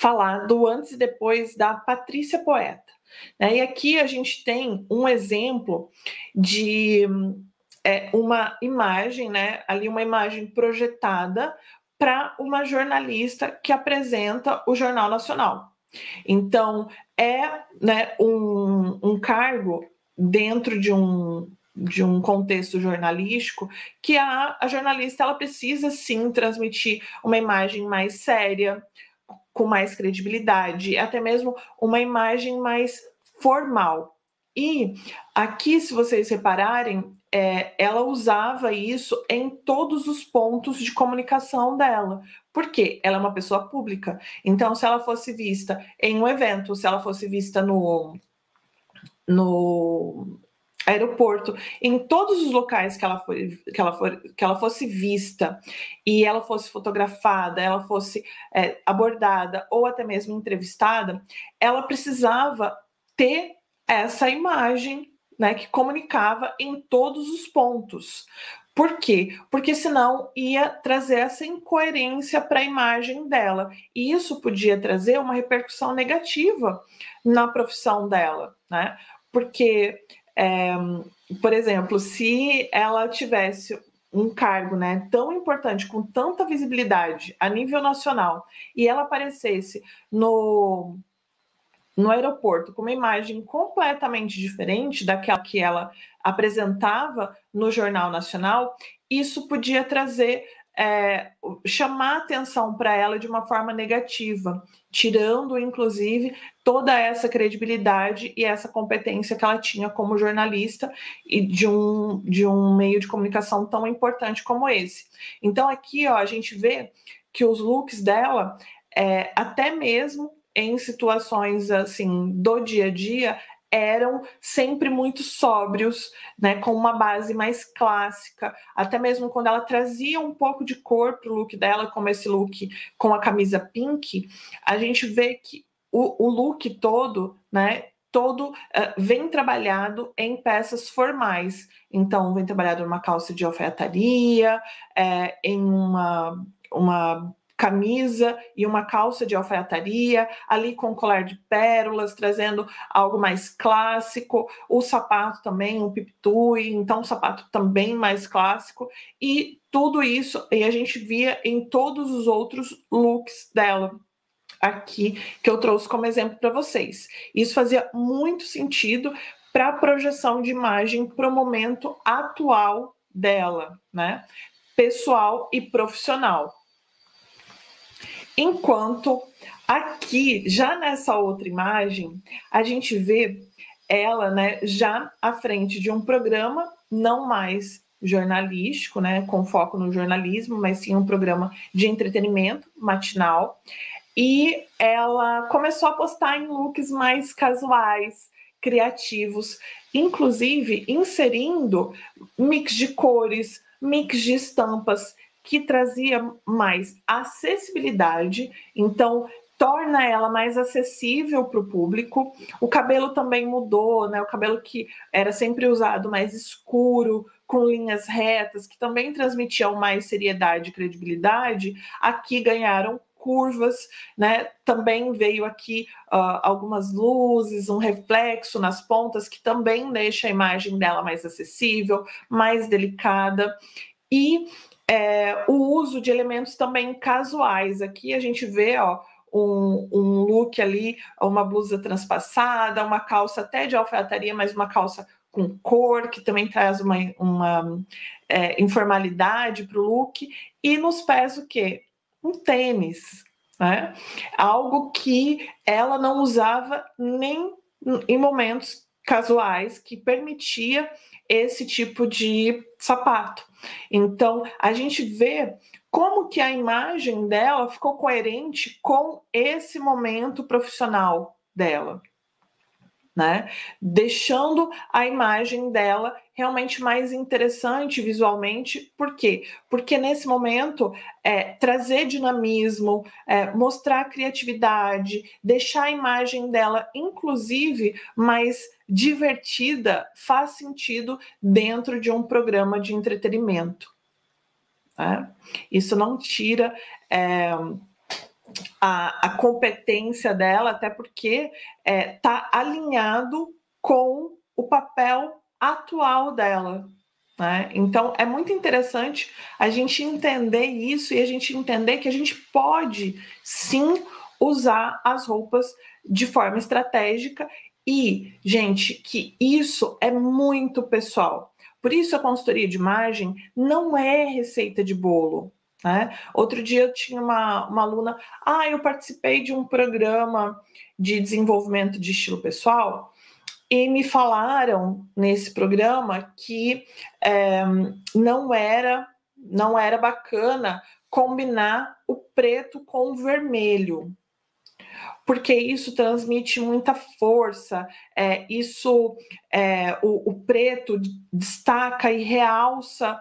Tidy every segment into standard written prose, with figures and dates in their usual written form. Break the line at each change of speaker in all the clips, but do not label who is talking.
falar do antes e depois da Patrícia Poeta, né? E aqui a gente tem um exemplo de uma imagem, né? Ali uma imagem projetada para uma jornalista que apresenta o Jornal Nacional. Então, né, um cargo dentro de um contexto jornalístico que a jornalista ela precisa sim transmitir uma imagem mais séria, com mais credibilidade, até mesmo uma imagem mais formal. E aqui, se vocês repararem, ela usava isso em todos os pontos de comunicação dela. Por quê? Ela é uma pessoa pública. Então, se ela fosse vista em um evento, se ela fosse vista no aeroporto, em todos os locais que ela fosse vista e ela fosse fotografada, ela fosse abordada ou até mesmo entrevistada, ela precisava ter essa imagem, né, que comunicava em todos os pontos. Por quê? Porque senão ia trazer essa incoerência para a imagem dela. E isso podia trazer uma repercussão negativa na profissão dela, né? Porque por exemplo, se ela tivesse um cargo, né, tão importante, com tanta visibilidade a nível nacional, e ela aparecesse no aeroporto com uma imagem completamente diferente daquela que ela apresentava no Jornal Nacional, isso podia trazer, chamar atenção para ela de uma forma negativa, tirando, inclusive, toda essa credibilidade e essa competência que ela tinha como jornalista e de um meio de comunicação tão importante como esse. Então, aqui, ó, a gente vê que os looks dela, até mesmo em situações assim do dia a dia, eram sempre muito sóbrios, né, com uma base mais clássica, até mesmo quando ela trazia um pouco de cor para o look dela, como esse look com a camisa pink, a gente vê que o look todo, né, vem trabalhado em peças formais. Então, vem trabalhado numa calça de alfaiataria, em uma camisa e uma calça de alfaiataria, ali com colar de pérolas, trazendo algo mais clássico, o sapato também, um piptui, então um sapato também mais clássico, e tudo isso e a gente via em todos os outros looks dela aqui, que eu trouxe como exemplo para vocês. Isso fazia muito sentido para a projeção de imagem para o momento atual dela, né? Pessoal e profissional. Enquanto aqui, já nessa outra imagem, a gente vê ela, né, já à frente de um programa não mais jornalístico, né, com foco no jornalismo, mas sim um programa de entretenimento matinal. E ela começou a postar em looks mais casuais, criativos, inclusive inserindo mix de cores, mix de estampas, que trazia mais acessibilidade, então torna ela mais acessível para o público. O cabelo também mudou, né? O cabelo que era sempre usado mais escuro, com linhas retas, que também transmitiam mais seriedade e credibilidade, aqui ganharam curvas, né? Também veio aqui algumas luzes, um reflexo nas pontas, que também deixa a imagem dela mais acessível, mais delicada. E o uso de elementos também casuais. Aqui a gente vê, ó, um look ali, uma blusa transpassada, uma calça até de alfaiataria, mas uma calça com cor, que também traz uma informalidade para o look. E nos pés o quê? Um tênis, né? Algo que ela não usava nem em momentos casuais, que permitia esse tipo de sapato. Então, a gente vê como que a imagem dela ficou coerente com esse momento profissional dela, né? Deixando a imagem dela realmente mais interessante visualmente. Por quê? Porque nesse momento trazer dinamismo, mostrar criatividade, deixar a imagem dela, inclusive, mais divertida, faz sentido dentro de um programa de entretenimento. Né? Isso não tira a competência dela, até porque está alinhado com o papel atual dela. Né? Então, é muito interessante a gente entender isso e a gente entender que a gente pode, sim, usar as roupas de forma estratégica e, gente, que isso é muito pessoal. Por isso, a consultoria de imagem não é receita de bolo. Né? Outro dia eu tinha uma aluna, eu participei de um programa de desenvolvimento de estilo pessoal e me falaram nesse programa que não era bacana combinar o preto com o vermelho, porque isso transmite muita força, o preto destaca e realça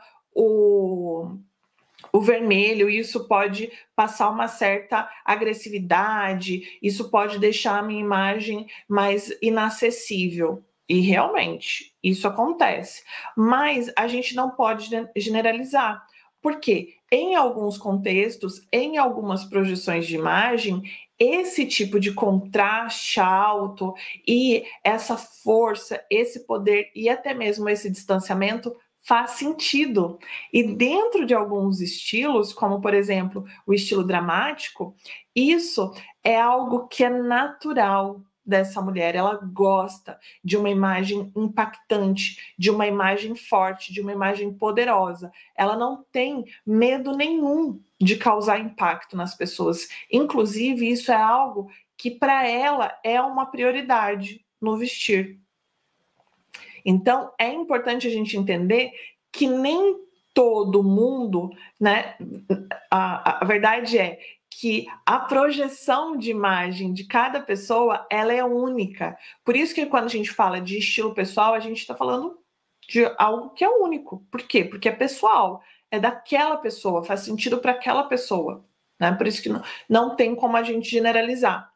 o vermelho, isso pode passar uma certa agressividade, isso pode deixar a minha imagem mais inacessível. E realmente, isso acontece. Mas a gente não pode generalizar, porque em alguns contextos, em algumas projeções de imagem, esse tipo de contraste alto e essa força, esse poder e até mesmo esse distanciamento faz sentido. E dentro de alguns estilos, como por exemplo o estilo dramático, isso é algo que é natural dessa mulher. Ela gosta de uma imagem impactante, de uma imagem forte, de uma imagem poderosa. Ela não tem medo nenhum de causar impacto nas pessoas. Inclusive, isso é algo que para ela é uma prioridade no vestir. Então, é importante a gente entender que nem todo mundo, né? A verdade é que a projeção de imagem de cada pessoa, ela é única. Por isso que quando a gente fala de estilo pessoal, a gente está falando de algo que é único. Por quê? Porque é pessoal, é daquela pessoa, faz sentido para aquela pessoa. Né? Por isso que não tem como a gente generalizar.